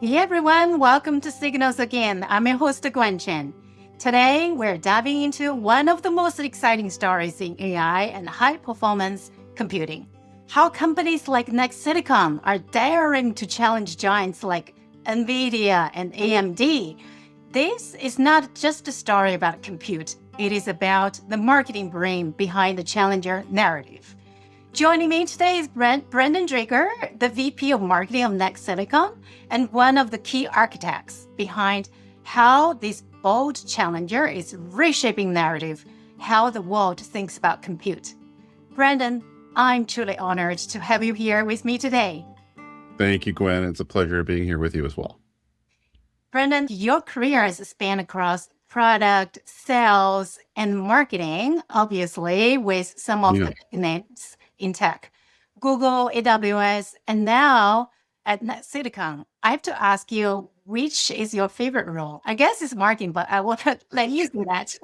Hey everyone, welcome to Signals again. I'm your host, Gwen Chen. Today, we're diving into one of the most exciting stories in AI and high-performance computing. How companies like NextSilicon are daring to challenge giants like Nvidia and AMD. This is not just a story about compute. It is about the marketing brain behind the challenger narrative. Joining me today is Brandon Draeger, the VP of Marketing of NextSilicon, and one of the key architects behind how this bold challenger is reshaping narrative, how the world thinks about compute. Brandon, I'm truly honored to have you here with me today. Thank you, Gwen. It's a pleasure being here with you as well. Brandon, your career has spanned across product, sales, and marketing, obviously, with some of Yeah. the big names in tech, Google, AWS, and now at NetSilicon. I have to ask you, which is your favorite role? I guess it's marketing, but I want to let you do that.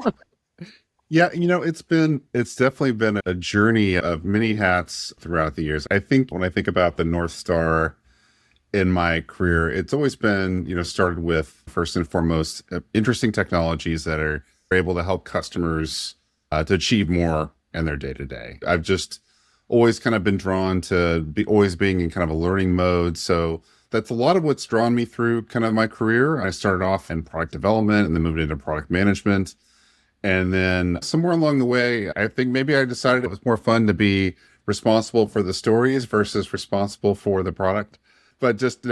Yeah, it's definitely been a journey of many hats throughout the years. I think when I think about the North Star in my career, it's always been, started with first and foremost, interesting technologies that are able to help customers to achieve more in their day to day. I've just always kind of been drawn to be always being in kind of a learning mode. So that's a lot of what's drawn me through kind of my career. I started off in product development and then moved into product management. And then somewhere along the way, I think maybe I decided it was more fun to be responsible for the stories versus responsible for the product. But just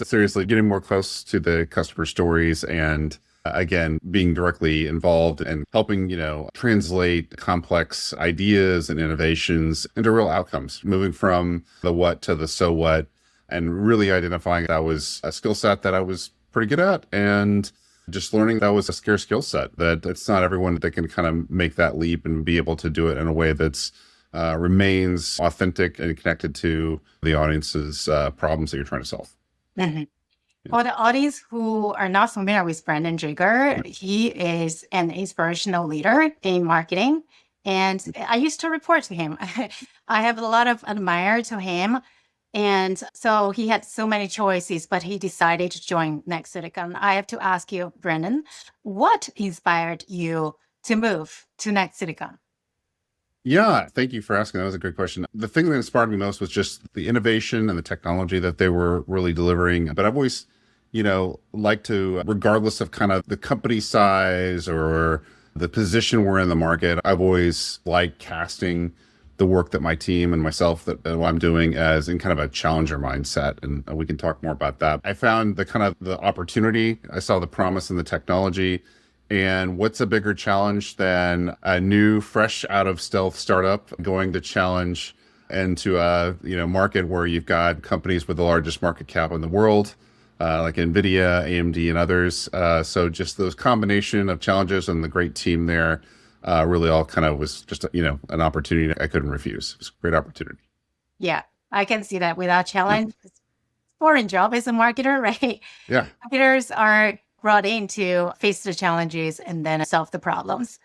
seriously getting more close to the customer stories and again, being directly involved and helping, translate complex ideas and innovations into real outcomes, moving from the what to the so what, and really identifying that was a skill set that I was pretty good at. And just learning that was a scarce skill set, that it's not everyone that can kind of make that leap and be able to do it in a way that's remains authentic and connected to the audience's problems that you're trying to solve. Mhm. For the audience who are not familiar with Brandon Draeger, he is an inspirational leader in marketing. And I used to report to him. I have a lot of admire to him. And so he had so many choices, but he decided to join NextSilicon. I have to ask you, Brandon, what inspired you to move to NextSilicon? Yeah, thank you for asking. That was a great question. The thing that inspired me most was just the innovation and the technology that they were really delivering. But I've always, liked to, regardless of kind of the company size or the position we're in the market, I've always liked casting the work that my team and myself that I'm doing as in kind of a challenger mindset. And we can talk more about that. I found the kind of the opportunity. I saw the promise in the technology. And what's a bigger challenge than a new, fresh out of stealth startup going to challenge into a market where you've got companies with the largest market cap in the world, like Nvidia, AMD, and others. So just those combination of challenges and the great team there really all kind of was just an opportunity I couldn't refuse. It was a great opportunity. Yeah, I can see that without challenge. Foreign job as a marketer, right? Yeah. Marketers are brought in to face the challenges and then solve the problems.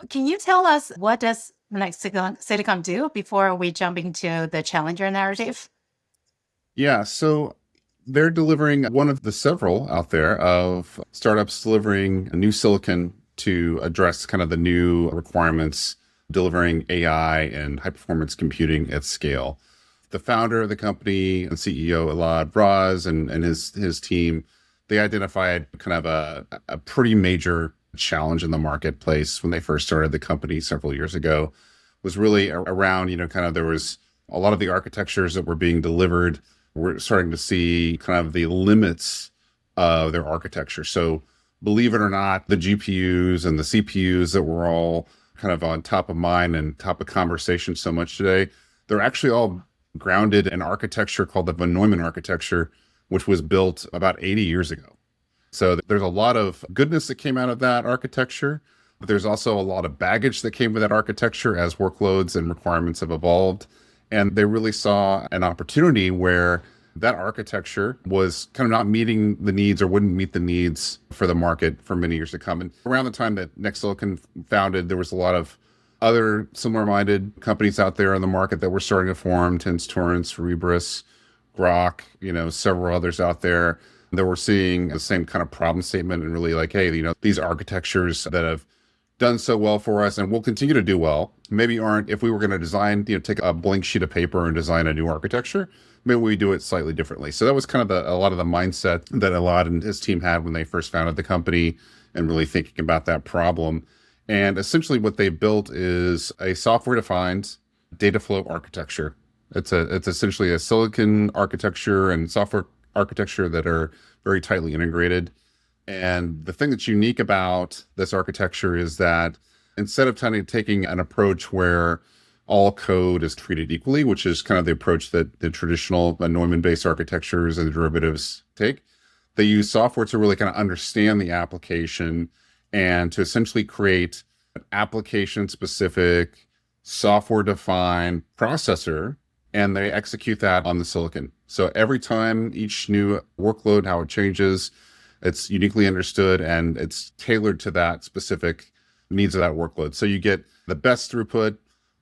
Can you tell us what does Silicon do before we jump into the challenger narrative? Yeah. So they're delivering one of the several out there of startups delivering a new silicon to address kind of the new requirements, delivering AI and high performance computing at scale. The founder of the company and CEO, Elad Raz, and his team, they identified kind of a pretty major challenge in the marketplace when they first started the company several years ago, was really around, kind of there was a lot of the architectures that were being delivered. We're starting to see kind of the limits of their architecture. So believe it or not, the GPUs and the CPUs that were all kind of on top of mind and top of conversation so much today, they're actually all grounded in architecture called the von Neumann architecture, which was built about 80 years ago. So there's a lot of goodness that came out of that architecture, but there's also a lot of baggage that came with that architecture as workloads and requirements have evolved. And they really saw an opportunity where that architecture was kind of not meeting the needs or wouldn't meet the needs for the market for many years to come. And around the time that NextSilicon founded, there was a lot of other similar-minded companies out there in the market that were starting to form, Torrance, Rebris, Grok, several others out there. that we're seeing the same kind of problem statement and really like, hey, these architectures that have done so well for us and will continue to do well, maybe aren't, if we were going to design, take a blank sheet of paper and design a new architecture, maybe we do it slightly differently. So that was kind of a lot of the mindset that Elad and his team had when they first founded the company and really thinking about that problem. And essentially what they built is a software-defined data flow architecture. It's essentially a silicon architecture and software architecture that are very tightly integrated. And the thing that's unique about this architecture is that instead of taking an approach where all code is treated equally, which is kind of the approach that the traditional Neumann-based architectures and the derivatives take, they use software to really kind of understand the application and to essentially create an application-specific, software-defined processor, and they execute that on the silicon. So every time each new workload, how it changes, it's uniquely understood and it's tailored to that specific needs of that workload. So you get the best throughput,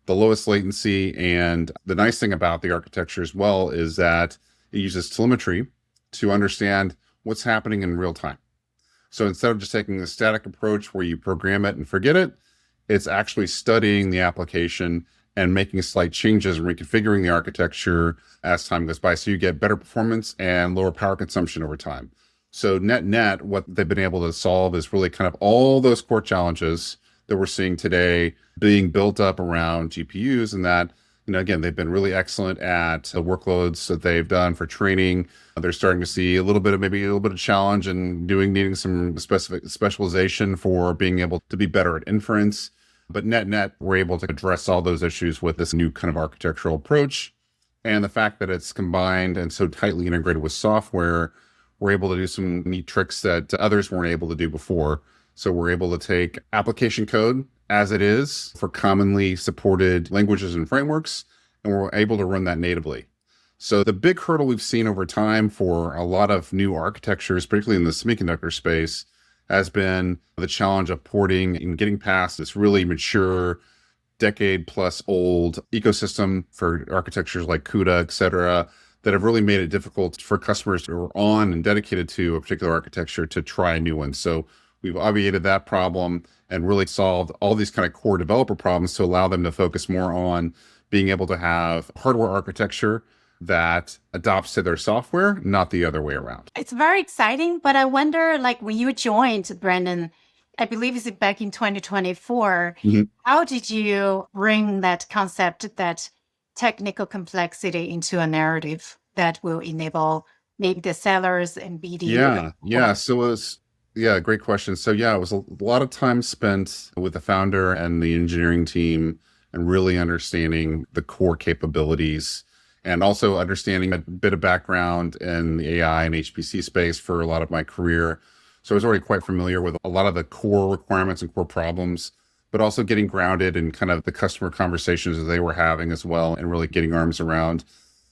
the lowest latency, and the nice thing about the architecture as well is that it uses telemetry to understand what's happening in real time. So instead of just taking the static approach where you program it and forget it, it's actually studying the application and making slight changes and reconfiguring the architecture as time goes by. So you get better performance and lower power consumption over time. So net, what they've been able to solve is really kind of all those core challenges that we're seeing today being built up around GPUs, and that, again, they've been really excellent at the workloads that they've done for training. They're starting to see maybe a little bit of challenge in needing some specific specialization for being able to be better at inference. But net, we're able to address all those issues with this new kind of architectural approach. And the fact that it's combined and so tightly integrated with software, we're able to do some neat tricks that others weren't able to do before. So we're able to take application code as it is for commonly supported languages and frameworks, and we're able to run that natively. So the big hurdle we've seen over time for a lot of new architectures, particularly in the semiconductor space, has been the challenge of porting and getting past this really mature, decade plus old ecosystem for architectures like CUDA, et cetera, that have really made it difficult for customers who are on and dedicated to a particular architecture to try a new one. So we've obviated that problem and really solved all these kind of core developer problems to allow them to focus more on being able to have hardware architecture that adopts to their software, not the other way around. It's very exciting, but I wonder, like when you joined, Brandon, I believe it's back in 2024, how did you bring that concept, that technical complexity into a narrative that will enable maybe the sellers and BD? So it was, great question. So it was a lot of time spent with the founder and the engineering team and really understanding the core capabilities and also understanding a bit of background in the AI and HPC space for a lot of my career. So I was already quite familiar with a lot of the core requirements and core problems, but also getting grounded in kind of the customer conversations that they were having as well, and really getting arms around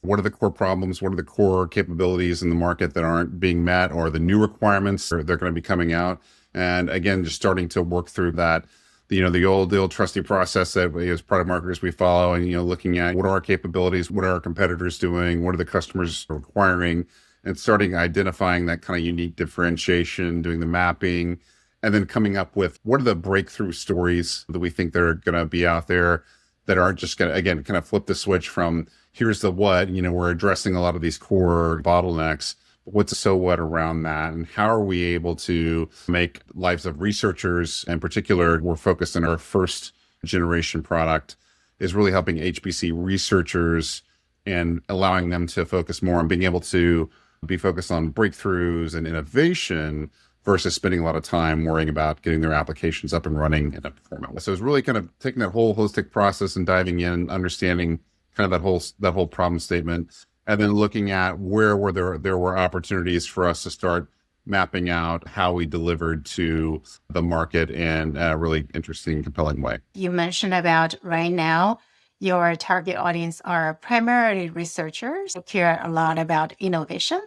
what are the core problems, what are the core capabilities in the market that aren't being met, or the new requirements that they're going to be coming out. And again, just starting to work through that, the old trusty process that we as product marketers we follow, and looking at what are our capabilities, what are our competitors doing, what are the customers requiring, and starting identifying that kind of unique differentiation, doing the mapping, and then coming up with what are the breakthrough stories that we think that are going to be out there that aren't just going to, again, kind of flip the switch from here's the what, we're addressing a lot of these core bottlenecks. What's the so what around that? And how are we able to make lives of researchers, in particular, we're focused on our first generation product, is really helping HPC researchers and allowing them to focus more on being able to be focused on breakthroughs and innovation versus spending a lot of time worrying about getting their applications up and running in a performant way. So it's really kind of taking that whole holistic process and diving in, understanding kind of that whole problem statement, and then looking at where there were opportunities for us to start mapping out how we delivered to the market in a really interesting, compelling way. You mentioned about right now, your target audience are primarily researchers who care a lot about innovation.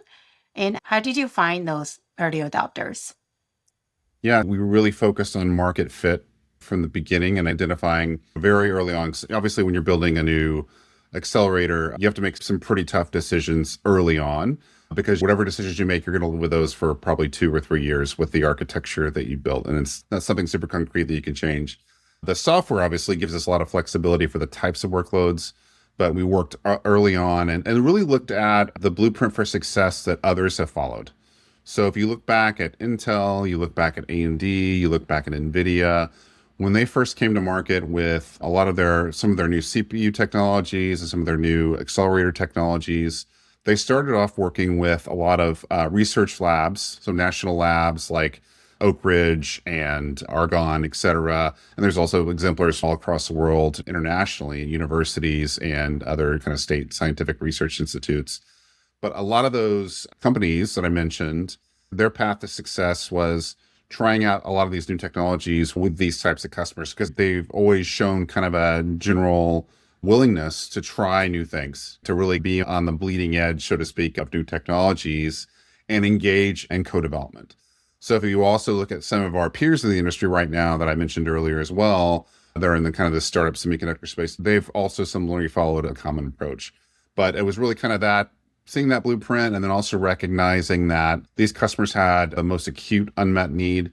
And how did you find those early adopters? Yeah, we were really focused on market fit from the beginning and identifying very early on. Obviously, when you're building a new accelerator, you have to make some pretty tough decisions early on because whatever decisions you make, you're going to live with those for probably 2 or 3 years with the architecture that you built. And it's not something super concrete that you can change. The software obviously gives us a lot of flexibility for the types of workloads, but we worked early on and really looked at the blueprint for success that others have followed. So if you look back at Intel, you look back at AMD, you look back at Nvidia, when they first came to market with a lot of some of their new CPU technologies and some of their new accelerator technologies, they started off working with a lot of research labs, so national labs like Oak Ridge and Argonne, et cetera. And there's also exemplars all across the world internationally in universities and other kind of state scientific research institutes. But a lot of those companies that I mentioned, their path to success was trying out a lot of these new technologies with these types of customers because they've always shown kind of a general willingness to try new things, to really be on the bleeding edge, so to speak, of new technologies and engage in co-development. So if you also look at some of our peers in the industry right now that I mentioned earlier as well, they're in the kind of the startup semiconductor space. They've also similarly followed a common approach. But it was really kind of that, seeing that blueprint and then also recognizing that these customers had the most acute unmet need.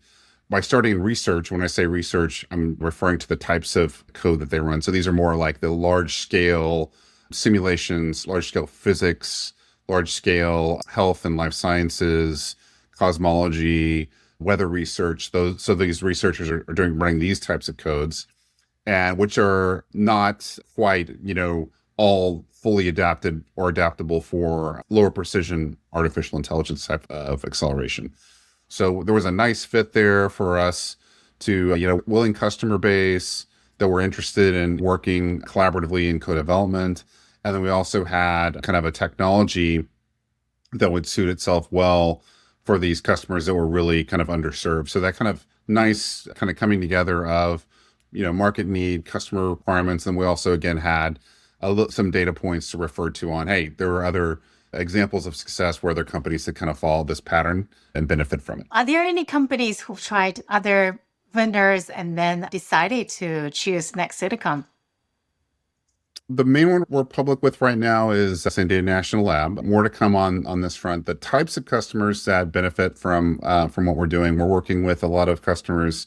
By starting research, when I say research, I'm referring to the types of code that they run. So these are more like the large scale simulations, large scale physics, large scale health and life sciences, cosmology, weather research. So these researchers are running these types of codes, and which are not quite, all fully adapted or adaptable for lower precision artificial intelligence type of acceleration. So there was a nice fit there for us to, willing customer base that were interested in working collaboratively in co-development. And then we also had kind of a technology that would suit itself well for these customers that were really kind of underserved. So that kind of nice kind of coming together of, market need, customer requirements. And we also, again, had some data points to refer to on, hey, there were other examples of success where other companies that kind of follow this pattern and benefit from it. Are there any companies who tried other vendors and then decided to choose NextSilicon? The main one we're public with right now is San Diego National Lab. More to come on this front. The types of customers that benefit from what we're doing, we're working with a lot of customers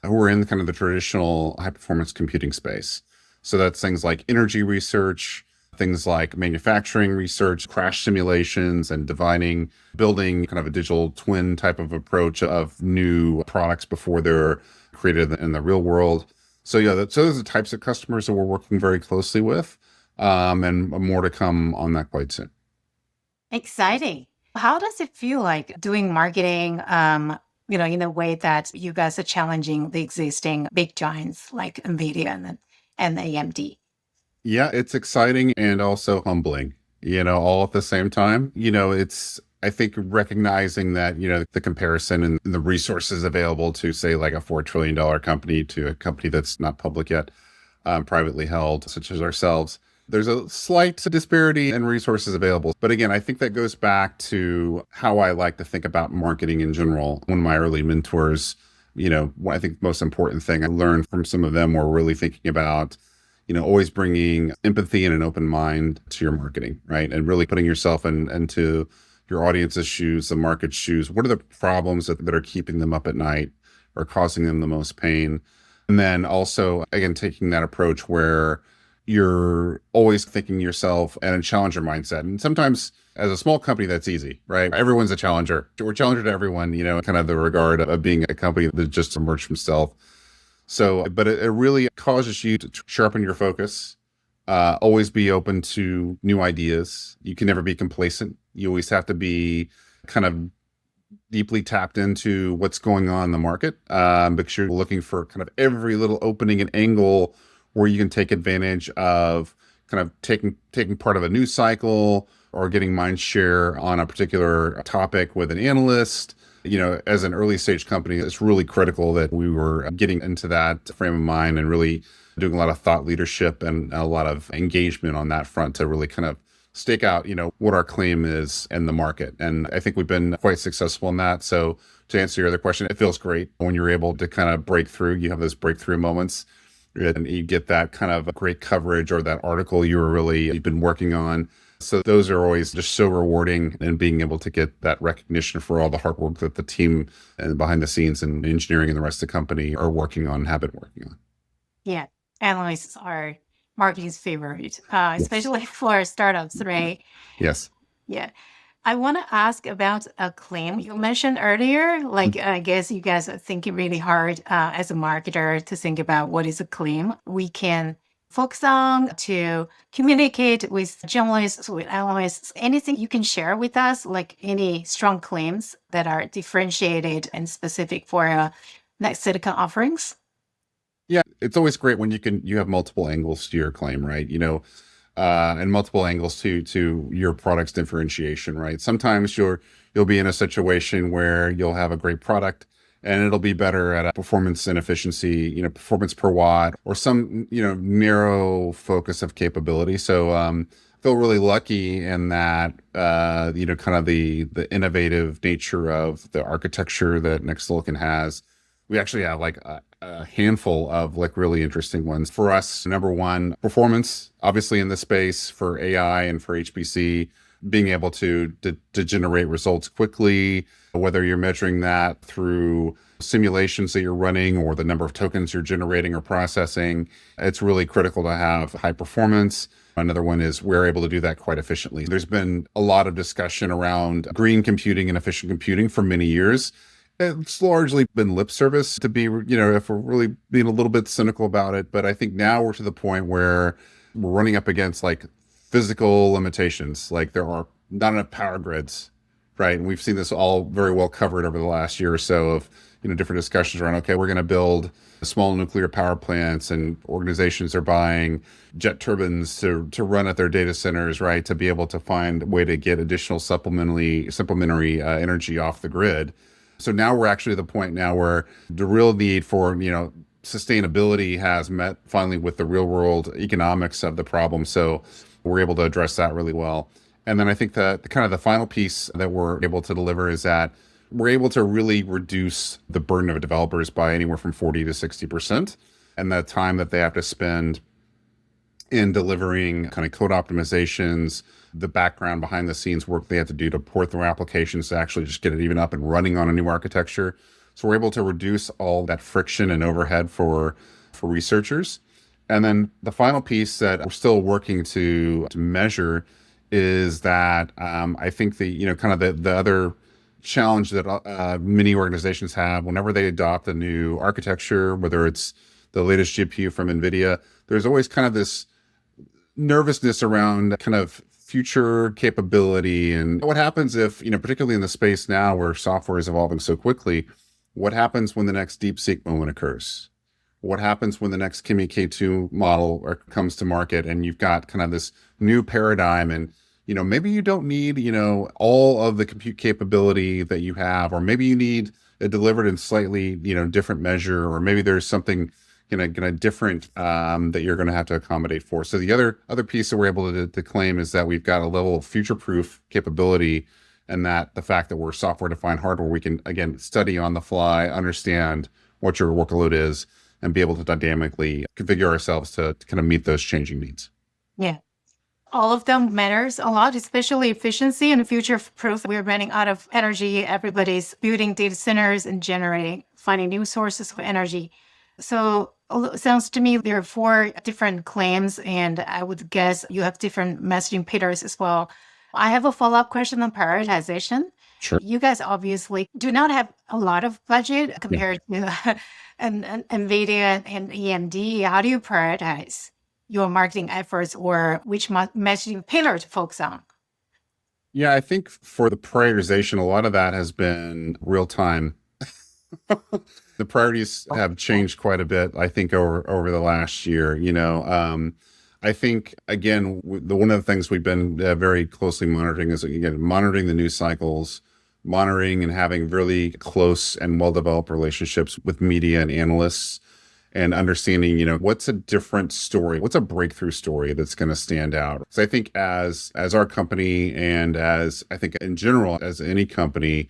who are in kind of the traditional high performance computing space. So that's things like energy research, things like manufacturing research, crash simulations, and building kind of a digital twin type of approach of new products before they're created in the real world. So yeah, those are the types of customers that we're working very closely with, and more to come on that quite soon. Exciting. How does it feel like doing marketing, in a way that you guys are challenging the existing big giants like Nvidia and AMD? Yeah, it's exciting and also humbling, all at the same time. It's, I think, recognizing that, the comparison and the resources available to, say, like a $4 trillion company to a company that's not public yet, privately held, such as ourselves, there's a slight disparity in resources available. But again, I think that goes back to how I like to think about marketing in general. One of my early mentors, I think the most important thing I learned from some of them were really thinking about, always bringing empathy and an open mind to your marketing, right? And really putting yourself into your audience's shoes, the market's shoes. What are the problems that are keeping them up at night or causing them the most pain? And then also, again, taking that approach where you're always thinking yourself and a challenger mindset. And sometimes as a small company, that's easy, right? Everyone's a challenger. We're a challenger to everyone, kind of the regard of being a company that just emerged from stealth. So, but it really causes you to sharpen your focus, always be open to new ideas. You can never be complacent. You always have to be kind of deeply tapped into what's going on in the market, because you're looking for kind of every little opening and angle where you can take advantage of kind of taking part of a news cycle or getting mind share on a particular topic with an analyst. As an early stage company, it's really critical that we were getting into that frame of mind and really doing a lot of thought leadership and a lot of engagement on that front to really kind of stake out, what our claim is in the market. And I think we've been quite successful in that. So to answer your other question, it feels great when you're able to kind of break through. You have those breakthrough moments and you get that kind of great coverage or that article you've been working on. So those are always just so rewarding, and being able to get that recognition for all the hard work that the team and behind the scenes and engineering and the rest of the company are working on, have been working on. Yeah, analysts are marketing's favorite, Yes. especially for startups, right? Yes. Yeah. I want to ask about a claim you mentioned earlier. Like, I guess you guys are thinking really hard as a marketer to think about what is a claim we can focus on to communicate with journalists, with analysts. Anything you can share with us, like any strong claims that are differentiated and specific for NextSilicon offerings? Yeah, it's always great when you have multiple angles to your claim, right? And multiple angles to your product's differentiation, right? Sometimes you'll be in a situation where you'll have a great product and it'll be better at a performance and efficiency, performance per watt, or some, narrow focus of capability. So feel really lucky in that kind of the innovative nature of the architecture that NextSilicon has. We actually have like a handful of like really interesting ones. For us, number one, performance, obviously in the space for AI and for HPC, being able to generate results quickly, whether you're measuring that through simulations that you're running or the number of tokens you're generating or processing, it's really critical to have high performance. Another one is we're able to do that quite efficiently. There's been a lot of discussion around green computing and efficient computing for many years. It's largely been lip service, to be, if we're really being a little bit cynical about it. But I think now we're to the point where we're running up against like physical limitations. Like there are not enough power grids, right? And we've seen this all very well covered over the last year or so of, different discussions around, okay, we're going to build small nuclear power plants, and organizations are buying jet turbines to run at their data centers, right? To be able to find a way to get additional supplementary energy off the grid. So now we're actually at the point now where the real need for, sustainability has met finally with the real world economics of the problem. So we're able to address that really well. And then I think that the kind of the final piece that we're able to deliver is that we're able to really reduce the burden of developers by anywhere from 40 to 60%. And the time that they have to spend in delivering kind of code optimizations, the background behind the scenes work they have to do to port their applications to actually just get it even up and running on a new architecture. So we're able to reduce all that friction and overhead for researchers. And then the final piece that we're still working to measure is that I think kind of the other challenge that many organizations have whenever they adopt a new architecture, whether it's the latest GPU from Nvidia, there's always kind of this nervousness around kind of future capability and what happens if, particularly in the space now where software is evolving so quickly, what happens when the next DeepSeek moment occurs? What happens when the next Kimi K2 model comes to market and you've got kind of this new paradigm, and maybe you don't need, all of the compute capability that you have, or maybe you need it delivered in slightly, different measure, or maybe there's something, different that you're going to have to accommodate for. So the other piece that we're able to claim is that we've got a level of future-proof capability, and that the fact that we're software-defined hardware, we can, again, study on the fly, understand what your workload is, and be able to dynamically configure ourselves to kind of meet those changing needs. Yeah. All of them matters a lot, especially efficiency and future proof. We're running out of energy. Everybody's building data centers and finding new sources of energy. So it sounds to me there are 4 different claims, and I would guess you have different messaging pillars as well. I have a follow-up question on prioritization. Sure. You guys obviously do not have a lot of budget compared to Nvidia and AMD. How do you prioritize your marketing efforts, or which messaging pillar to focus on? Yeah, I think for the prioritization, a lot of that has been real time. The priorities have changed quite a bit, I think, over the last year. I think, again, one of the things we've been very closely monitoring is, again, monitoring the news cycles, monitoring and having really close and well-developed relationships with media and analysts, and understanding, what's a different story, what's a breakthrough story that's going to stand out. So I think as our company, and as I think in general, as any company,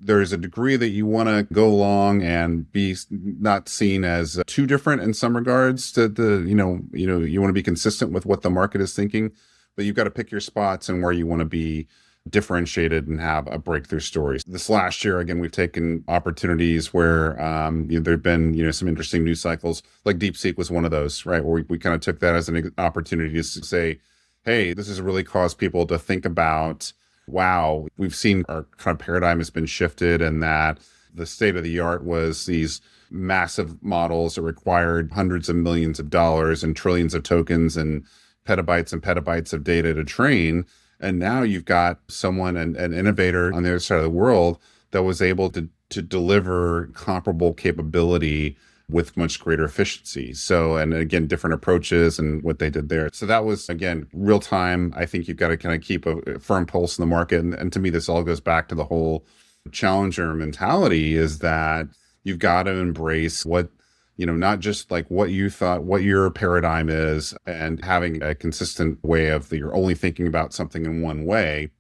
there's a degree that you want to go along and be not seen as too different in some regards to the, you want to be consistent with what the market is thinking, but you've got to pick your spots and where you want to be differentiated and have a breakthrough story. This last year, again, we've taken opportunities where there've been some interesting news cycles. Like DeepSeek was one of those, right? Where we kind of took that as an opportunity to say, hey, this has really caused people to think about, wow, we've seen our kind of paradigm has been shifted, and that the state of the art was these massive models that required hundreds of millions of dollars and trillions of tokens and petabytes of data to train. And now you've got someone, an innovator on the other side of the world that was able to deliver comparable capability with much greater efficiency. So, and again, different approaches and what they did there. So that was, again, real time. I think you've got to kind of keep a firm pulse in the market. And to me, this all goes back to the whole challenger mentality, is that you've got to embrace what, not just like what you thought, what your paradigm is, and having a consistent way of you're only thinking about something in one way,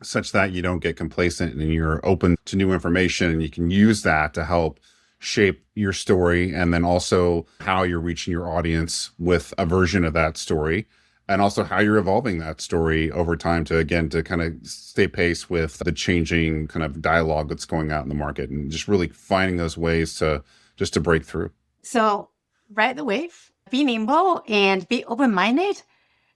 such that you don't get complacent and you're open to new information, and you can use that to help shape your story, and then also how you're reaching your audience with a version of that story, and also how you're evolving that story over time to kind of stay pace with the changing kind of dialogue that's going out in the market, and just really finding those ways to break through. So ride the wave, be nimble, and be open-minded.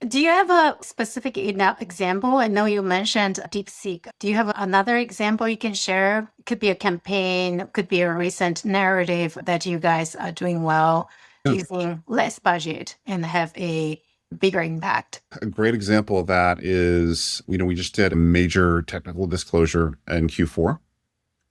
Do you have a specific example? I know you mentioned DeepSeek. Do you have another example you can share? Could be a campaign, could be a recent narrative that you guys are doing well, using less budget and have a bigger impact. A great example of that is, we just did a major technical disclosure in Q4.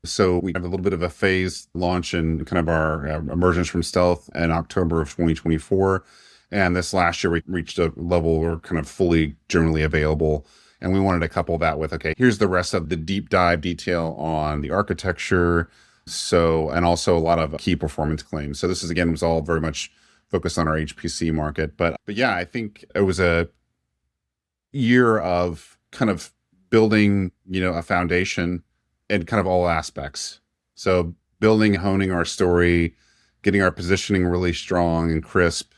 So we have a little bit of a phased launch in kind of our emergence from stealth in October of 2024. And this last year, we reached a level where we're kind of fully generally available. And we wanted to couple that with, okay, here's the rest of the deep dive detail on the architecture. So, and also a lot of key performance claims. So this is, again, was all very much focused on our HPC market. But yeah, I think it was a year of kind of building, a foundation in kind of all aspects. So building, honing our story, getting our positioning really strong and crisp,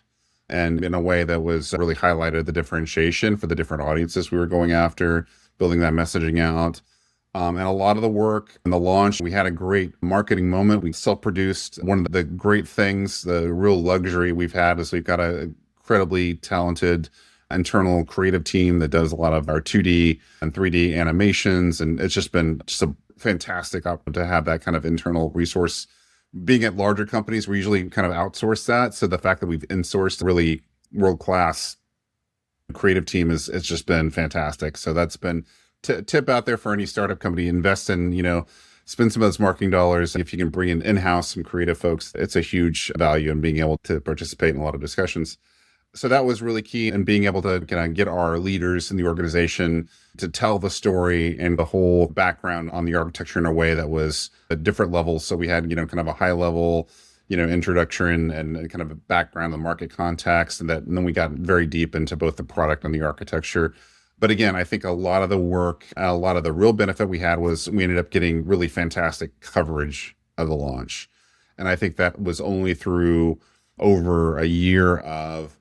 and in a way that was really highlighted the differentiation for the different audiences we were going after, building that messaging out. And a lot of the work in the launch, we had a great marketing moment. We self-produced. One of the great things, the real luxury we've had, is we've got an incredibly talented internal creative team that does a lot of our 2D and 3D animations. And it's just been a fantastic opportunity to have that kind of internal resource. Being at larger companies, we usually kind of outsource that. So the fact that we've insourced a really world-class creative team it's just been fantastic. So that's been tip out there for any startup company: invest in, spend some of those marketing dollars. If you can bring in-house some creative folks, it's a huge value in being able to participate in a lot of discussions. So that was really key in being able to kind of get our leaders in the organization to tell the story and the whole background on the architecture in a way that was at different levels. So we had, kind of a high level, introduction and kind of a background, the market context, and then we got very deep into both the product and the architecture. But again, I think a lot of the work, a lot of the real benefit we had was we ended up getting really fantastic coverage of the launch. And I think that was only through over a year of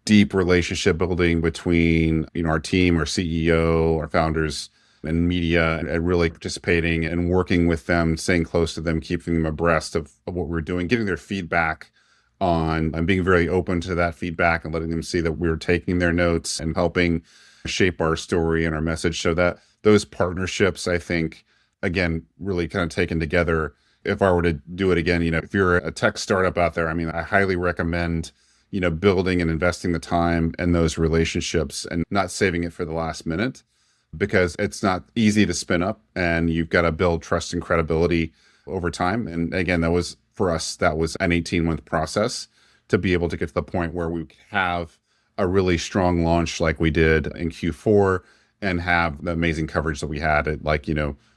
deep relationship building between, our team, our CEO, our founders, and media, and really participating and working with them, staying close to them, keeping them abreast of what we're doing, getting their feedback on, and being very open to that feedback and letting them see that we're taking their notes and helping shape our story and our message. So that those partnerships, I think, again, really kind of taken together. If I were to do it again, if you're a tech startup out there, I highly recommend building and investing the time in those relationships and not saving it for the last minute, because it's not easy to spin up and you've got to build trust and credibility over time. And again, for us, that was an 18-month process to be able to get to the point where we have a really strong launch like we did in Q4 and have the amazing coverage that we had at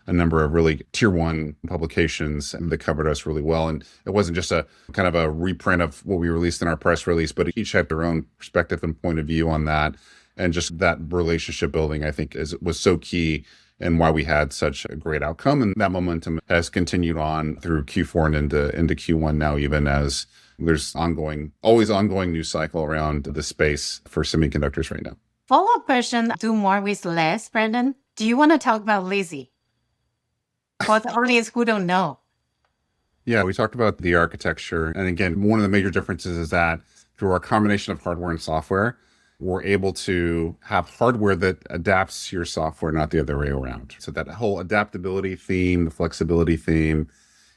a number of really tier one publications that covered us really well. And it wasn't just a kind of a reprint of what we released in our press release, but each had their own perspective and point of view on that. And just that relationship building, I think, was so key and why we had such a great outcome. And that momentum has continued on through Q4 and into Q1 now, even as there's always ongoing news cycle around the space for semiconductors right now. Follow-up question, do more with less, Brandon. Do you want to talk about Lizzie? For the audience who don't know. Yeah, we talked about the architecture. And again, one of the major differences is that through our combination of hardware and software, we're able to have hardware that adapts to your software, not the other way around. So that whole adaptability theme, the flexibility theme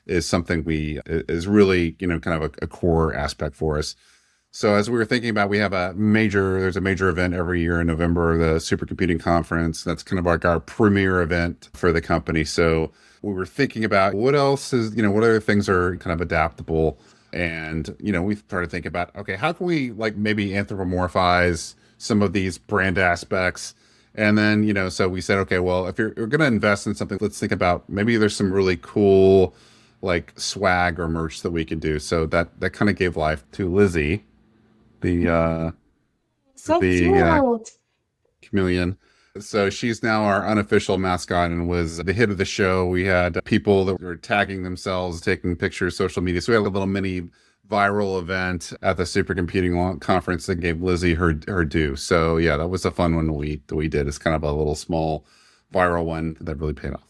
is something is really, kind of a core aspect for us. So as we were thinking about, there's a major event every year in November, the Supercomputing Conference. That's kind of like our premier event for the company. So we were thinking about what other things are kind of adaptable. And, we started thinking about, okay, how can we maybe anthropomorphize some of these brand aspects? And then, so we said, okay, well, if you're going to invest in something, let's think about maybe there's some really cool swag or merch that we could do. So that kind of gave life to Lizzie, the chameleon. So she's now our unofficial mascot and was the hit of the show. We had people that were tagging themselves, taking pictures, social media. So we had a little mini viral event at the Supercomputing Conference that gave Lizzie her due. So yeah, that was a fun one we did. It's kind of a little small viral one that really paid off.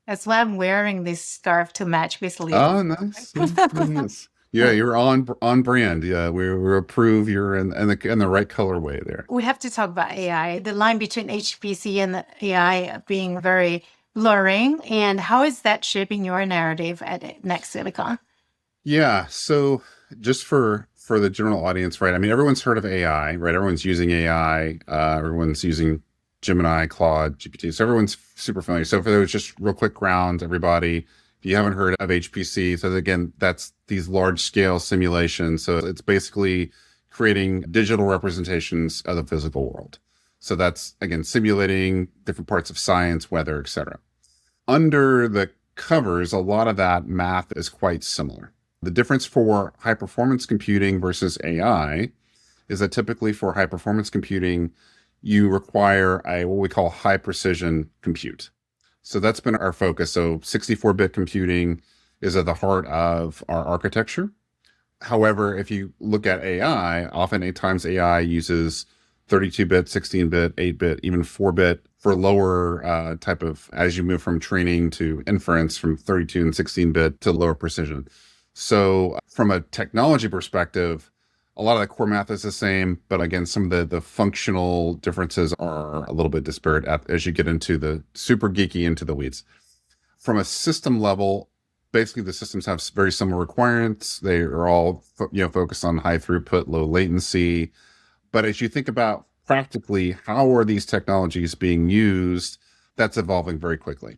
That's why I'm wearing this scarf to match with Lizzie. Oh, nice. Nice. Yeah, you're on brand. Yeah, we approve. You're in the right colorway there. We have to talk about AI. The line between HPC and AI being very blurring. And how is that shaping your narrative at NextSilicon? Yeah. So just for the general audience, right? I mean, everyone's heard of AI, right? Everyone's using AI. Everyone's using Gemini, Claude, GPT. So everyone's super familiar. So for those just real quick ground, everybody, if you haven't heard of HPC, so again, that's these large scale simulations. So it's basically creating digital representations of the physical world. So that's, again, simulating different parts of science, weather, et cetera. Under the covers, a lot of that math is quite similar. The difference for high performance computing versus AI is that typically for high performance computing, you require what we call high precision compute. So that's been our focus. So 64-bit computing is at the heart of our architecture. However, if you look at AI, often at times AI uses 32-bit, 16-bit, 8-bit, even 4-bit for lower type of, as you move from training to inference from 32 and 16-bit to lower precision. So from a technology perspective, a lot of the core math is the same, but again, some of the functional differences are a little bit disparate as you get into the super geeky into the weeds. From a system level, basically the systems have very similar requirements. They are all focused on high throughput, low latency. But as you think about practically how are these technologies being used, that's evolving very quickly.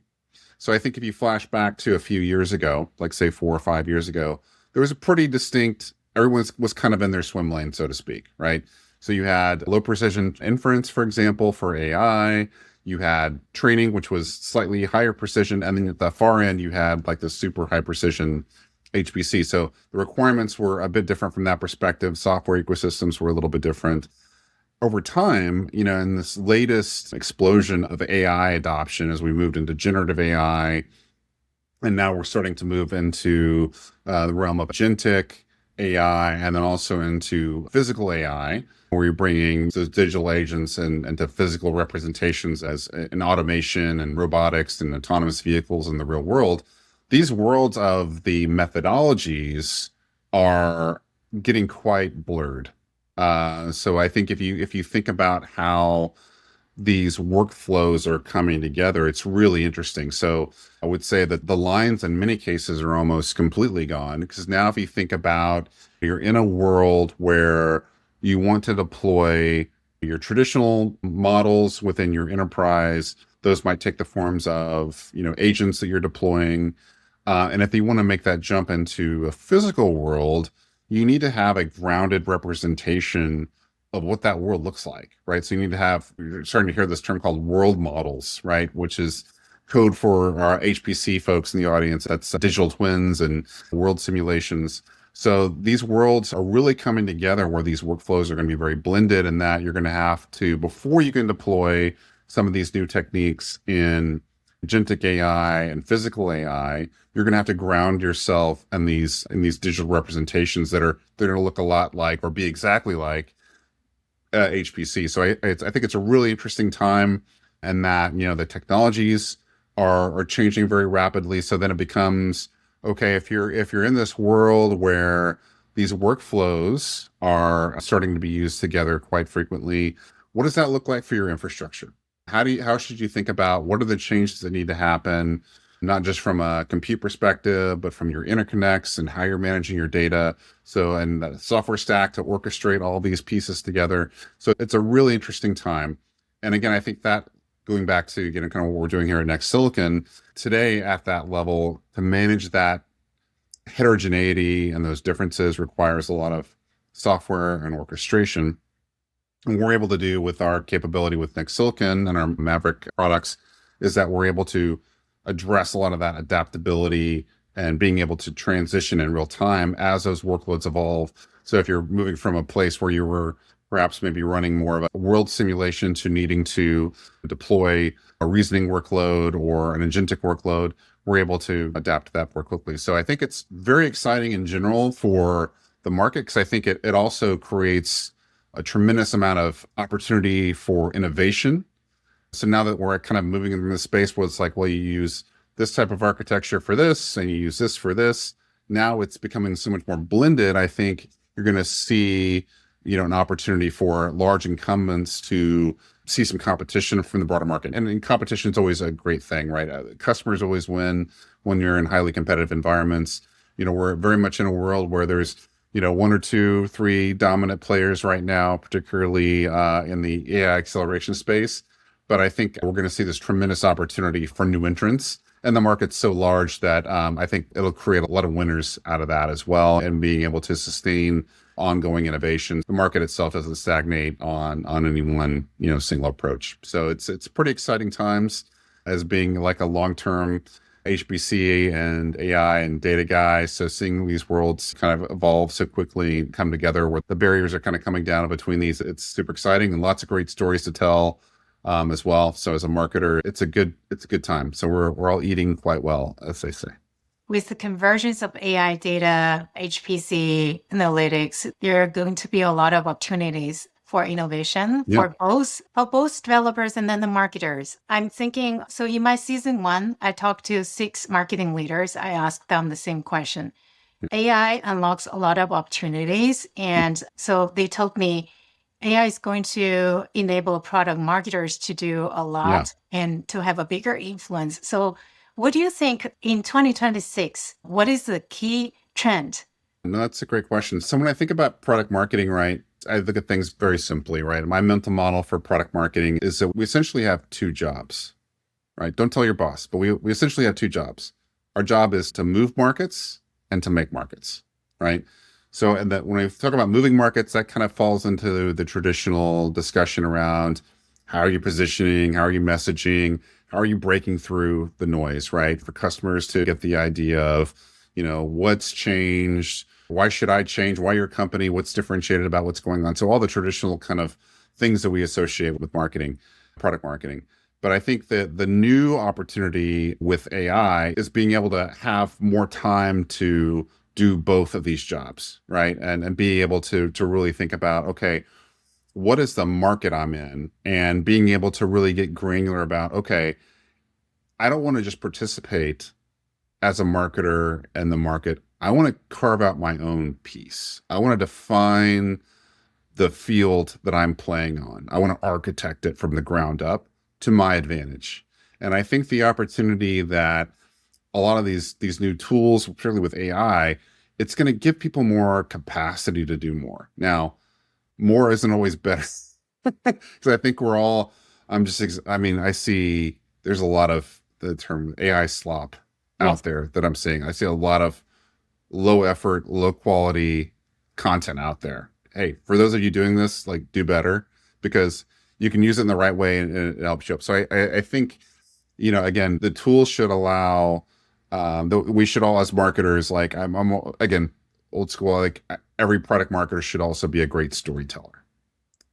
So I think if you flash back to a few years ago, like say 4 or 5 years ago, there was a pretty distinct, everyone was kind of in their swim lane, so to speak, right? So you had low precision inference, for example, for AI. You had training, which was slightly higher precision. And then at the far end, you had like the super high precision HPC. So the requirements were a bit different from that perspective. Software ecosystems were a little bit different. Over time, in this latest explosion of AI adoption, as we moved into generative AI, and now we're starting to move into the realm of agentic AI, and then also into physical AI, where you're bringing those digital agents into physical representations as in automation and robotics and autonomous vehicles in the real world. These worlds of the methodologies are getting quite blurred. So I think if you think about how these workflows are coming together, it's really interesting. So I would say that the lines in many cases are almost completely gone, because now if you think about, you're in a world where you want to deploy your traditional models within your enterprise. Those might take the forms of, agents that you're deploying. And if you want to make that jump into a physical world, you need to have a grounded representation of what that world looks like, right? So you need to have, you're starting to hear this term called world models, right? Which is code for our HPC folks in the audience. That's digital twins and world simulations. So these worlds are really coming together where these workflows are going to be very blended, and that you're going to have to, before you can deploy some of these new techniques in agentic AI and physical AI, you're going to have to ground yourself in these digital representations that are they're going to look a lot like or be exactly like HPC. So I think it's a really interesting time, and that the technologies are changing very rapidly. So then it becomes okay if you're in this world where these workflows are starting to be used together quite frequently, what does that look like for your infrastructure? How should you think about what are the changes that need to happen, not just from a compute perspective, but from your interconnects and how you're managing your data. So, and the software stack to orchestrate all these pieces together. So it's a really interesting time. And again, I think that going back to, kind of what we're doing here at NextSilicon today at that level, to manage that heterogeneity and those differences requires a lot of software and orchestration. And what we're able to do with our capability with NextSilicon and our Maverick products is that we're able to address a lot of that adaptability and being able to transition in real time as those workloads evolve. So if you're moving from a place where you were perhaps maybe running more of a world simulation to needing to deploy a reasoning workload or an agentic workload, we're able to adapt to that more quickly. So I think it's very exciting in general for the market, because I think it also creates a tremendous amount of opportunity for innovation. So now that we're kind of moving in the space where it's like, well, you use this type of architecture for this and you use this for this. Now it's becoming so much more blended. I think you're going to see, an opportunity for large incumbents to see some competition from the broader market. And competition is always a great thing, right? Customers always win when you're in highly competitive environments. We're very much in a world where there's one or two, three dominant players right now, particularly in the AI acceleration space. But I think we're going to see this tremendous opportunity for new entrants. And the market's so large that I think it'll create a lot of winners out of that as well, and being able to sustain ongoing innovation. The market itself doesn't stagnate on any one single approach. So it's pretty exciting times as being like a long-term HPC and AI and data guy. So seeing these worlds kind of evolve so quickly, come together where the barriers are kind of coming down between these, it's super exciting and lots of great stories to tell as well. So as a marketer, it's a good time. So we're all eating quite well, as they say. With the convergence of AI data, HPC analytics, there are going to be a lot of opportunities for innovation for both developers and then the marketers. I'm thinking, so in my season 1, I talked to 6 marketing leaders. I asked them the same question. AI unlocks a lot of opportunities. And so they told me AI is going to enable product marketers to do a lot and to have a bigger influence. So what do you think in 2026? What is the key trend? No, that's a great question. So when I think about product marketing, right, I look at things very simply, right? My mental model for product marketing is that we essentially have 2 jobs, right? Don't tell your boss, but we essentially have 2 jobs. Our job is to move markets and to make markets, right? So, and that when we talk about moving markets, that kind of falls into the traditional discussion around how are you positioning, how are you messaging, how are you breaking through the noise, right? For customers to get the idea of, what's changed, why should I change, why your company, what's differentiated about what's going on. So all the traditional kind of things that we associate with marketing, product marketing. But I think that the new opportunity with AI is being able to have more time to do both of these jobs, right? And be able to really think about, okay, what is the market I'm in? And being able to really get granular about, okay, I don't want to just participate as a marketer in the market. I want to carve out my own piece. I want to define the field that I'm playing on. I want to architect it from the ground up to my advantage. And I think the opportunity that a lot of these new tools, particularly with AI, it's going to give people more capacity to do more. Now, more isn't always better. Because I think I see there's a lot of the term AI slop out there that I'm seeing. I see a lot of low effort, low quality content out there. Hey, for those of you doing this, like, do better, because you can use it in the right way and it helps you up. So I think, again, the tools should allow, we should all as marketers, like I'm again, old school, like every product marketer should also be a great storyteller,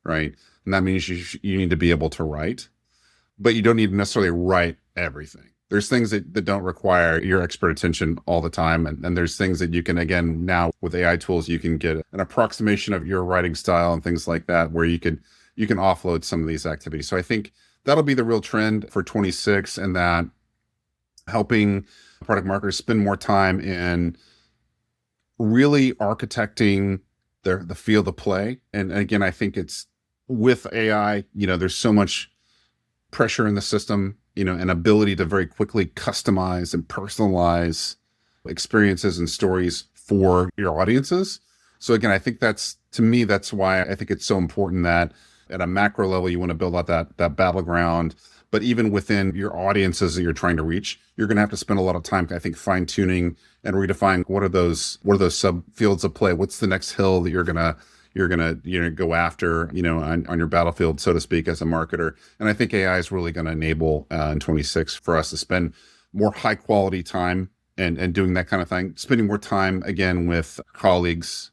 right? And that means you need to be able to write. but you don't need to necessarily write everything. There's things that don't require your expert attention all the time. And there's things that you can, again, now with AI tools, you can get an approximation of your writing style and things like that, where you can offload some of these activities. So I think that'll be the real trend for 26, and that helping product marketers spend more time in really architecting the field of play. And again, I think it's with AI, there's so much pressure in the system, an ability to very quickly customize and personalize experiences and stories for your audiences. So again, I think to me, that's why I think it's so important that at a macro level, you want to build out that battleground. But even within your audiences that you're trying to reach, you're going to have to spend a lot of time, I think, fine tuning and redefining what are those subfields of play. What's the next hill that you're gonna go after, on your battlefield, so to speak, as a marketer. And I think AI is really going to enable in 26 for us to spend more high quality time and doing that kind of thing, spending more time again with colleagues,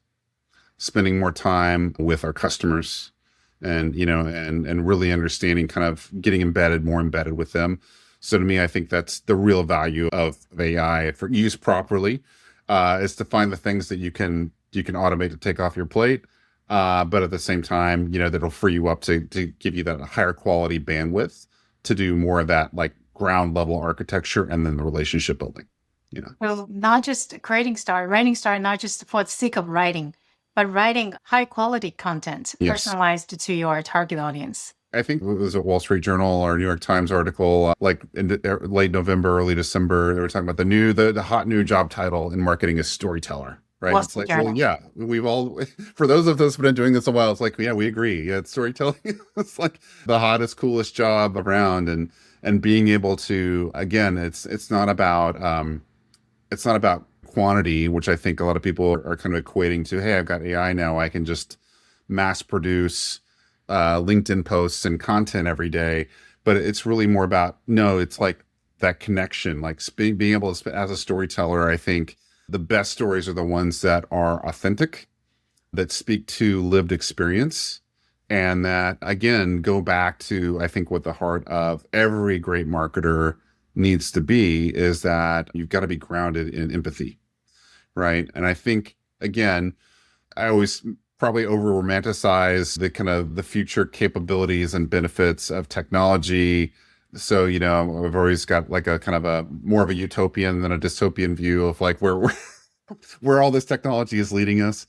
spending more time with our customers, and and really understanding, kind of getting more embedded with them. So to me, I think that's the real value of AI for used properly, is to find the things that you can automate to take off your plate, but at the same time, that'll free you up to give you that higher quality bandwidth to do more of that, like, ground level architecture and then the relationship building. Well, not just writing style, not just for the sake of writing, but writing high quality content, Yes. personalized to your target audience. I think it was a Wall Street Journal or New York Times article, like in late November, early December. They were talking about the hot new job title in marketing is storyteller, right? Wall It's Street like, Journal. well, yeah, we've all, for those of us who've been doing this a while, it's like, yeah, we agree. Yeah, it's storytelling. It's like the hottest, coolest job around, and being able to, again, it's not about quantity, which I think a lot of people are kind of equating to, hey, I've got AI now, I can just mass produce LinkedIn posts and content every day. But it's really more about, no, it's like that connection, like being able to, as a storyteller, I think the best stories are the ones that are authentic, that speak to lived experience, and that, again, go back to, I think, what the heart of every great marketer needs to be, is that you've got to be grounded in empathy, right? And I think, again, I always probably over romanticize the kind of the future capabilities and benefits of technology. So, I've always got like a kind of a more of a utopian than a dystopian view of like where all this technology is leading us.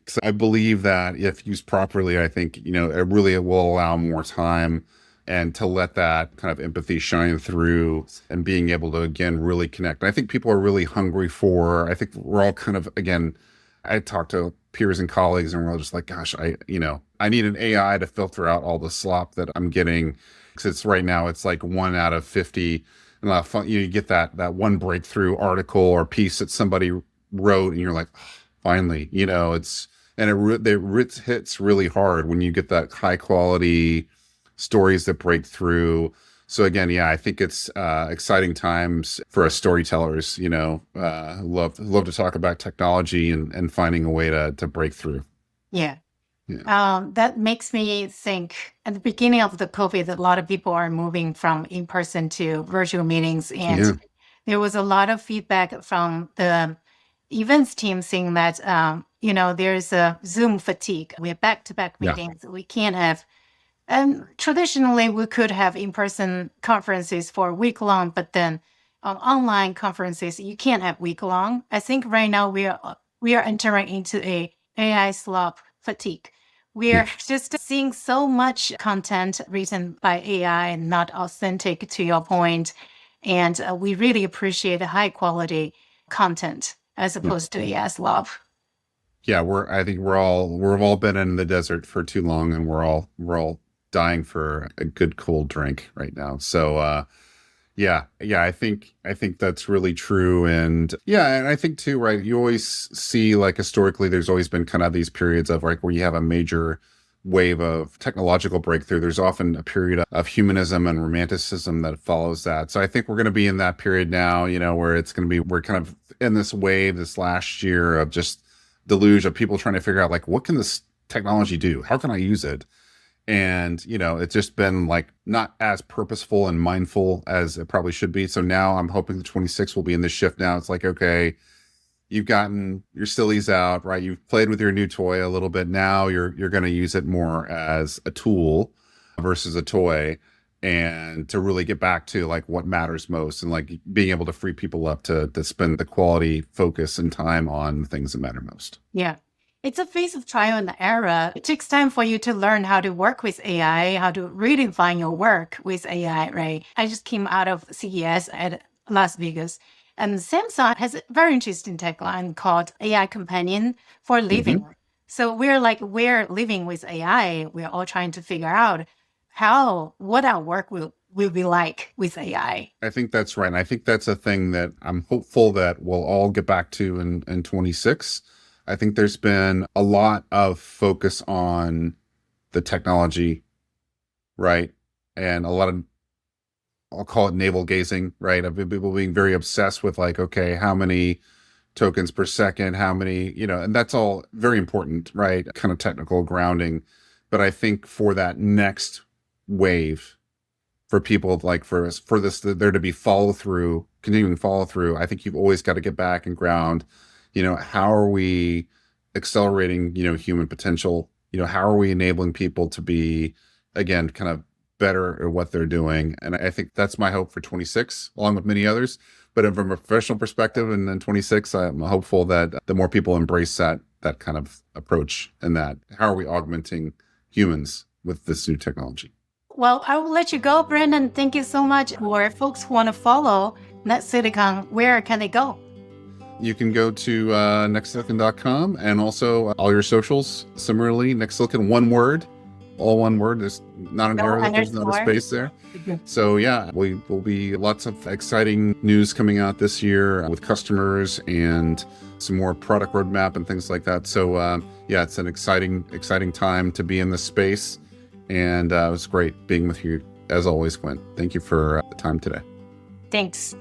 So I believe that if used properly, I think, it will allow more time and to let that kind of empathy shine through, and being able to, again, really connect. And I think people are really hungry I think we're all kind of, again, I talk to peers and colleagues, and we're all just like, gosh, I need an AI to filter out all the slop that I'm getting. Because right now it's like 1 out of 50. And you get that one breakthrough article or piece that somebody wrote, and you're like, oh, finally, it hits really hard when you get that high quality stories that break through. So again, yeah, I think it's exciting times for us storytellers. Love to talk about technology and finding a way to break through. Yeah. Yeah. That makes me think, at the beginning of the COVID, a lot of people are moving from in-person to virtual meetings. And Yeah. there was a lot of feedback from the events team saying that, there's a Zoom fatigue. We have back-to-back Yeah. meetings. We can't have, and traditionally we could have in-person conferences for a week long, but then on online conferences, you can't have week long. I think right now we are entering into a AI slop fatigue. We are just seeing so much content written by AI and not authentic, to your point. And we really appreciate the high quality content as opposed to AI slop. Yeah, I think we've all been in the desert for too long, and we're all dying for a good cold drink right now. So yeah, I think that's really true. And yeah, and I think too, right, you always see, like, historically there's always been kind of these periods of like where you have a major wave of technological breakthrough. There's often a period of humanism and romanticism that follows that. So I think we're going to be in that period now, where we're kind of in this wave this last year of just deluge of people trying to figure out, like, what can this technology do? How can I use it? And, it's just been like not as purposeful and mindful as it probably should be. So now I'm hoping the 26 will be in this shift now. It's like, okay, you've gotten your sillies out, right? You've played with your new toy a little bit. Now you're going to use it more as a tool versus a toy, and to really get back to like what matters most, and like being able to free people up to spend the quality, focus, and time on the things that matter most. Yeah. It's a phase of trial and error. It takes time for you to learn how to work with AI, how to redefine your work with AI, right? I just came out of CES at Las Vegas, and Samsung has a very interesting tagline called AI Companion for Living. Mm-hmm. So we're living with AI. We're all trying to figure out what our work will be like with AI. I think that's right. And I think that's a thing that I'm hopeful that we'll all get back to in 26. I think there's been a lot of focus on the technology, right? And a lot of, I'll call it navel gazing, right? Of people being very obsessed with like, okay, how many tokens per second, how many, and that's all very important, right? Kind of technical grounding. But I think for that next wave, for people like for us, for this, there to be continuing follow through, I think you've always got to get back and ground, how are we accelerating, human potential? How are we enabling people to be, again, kind of better at what they're doing? And I think that's my hope for 26, along with many others. But from a professional perspective, and then 26, I'm hopeful that the more people embrace that kind of approach, and that how are we augmenting humans with this new technology? Well, I will let you go, Brandon. Thank you so much. For folks who want to follow NextSilicon, where can they go? You can go to nextsilicon.com, and also all your socials. Similarly, NextSilicon, one word, all one word. There's not an error, there's not a space there. So yeah, we will be lots of exciting news coming out this year with customers and some more product roadmap and things like that. So yeah, it's an exciting time to be in this space. And it was great being with you as always, Gwen. Thank you for the time today. Thanks.